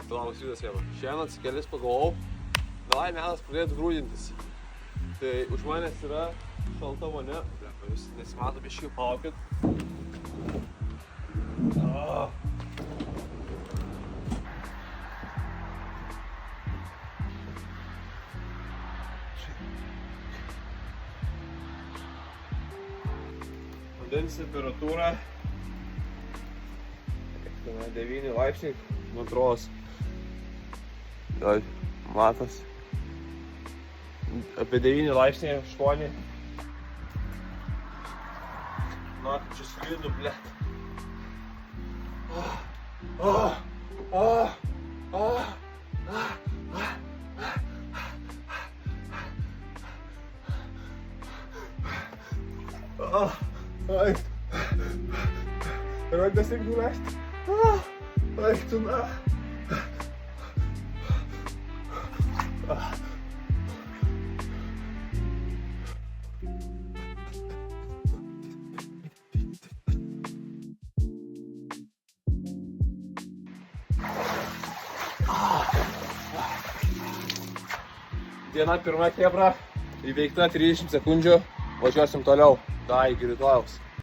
Labas rytas, Jėva. Šiandien atsikėlęs pagalvojau, davai metas pradėti grūdintis. Tai už manęs yra šalta vonia. Jūs nesimato biškį, palaukit. Vandens temperatūra 9 laipsniai, man atrodos. Matas. Apie 9 laipsniai, 8. Na, čia slidu, blėt. Ai. Rankas tik nuleisti. Ai, tu na. Diena pirma kebra, įveikta 30 sekundžių, važiuosim toliau. Da, iki rytojaus.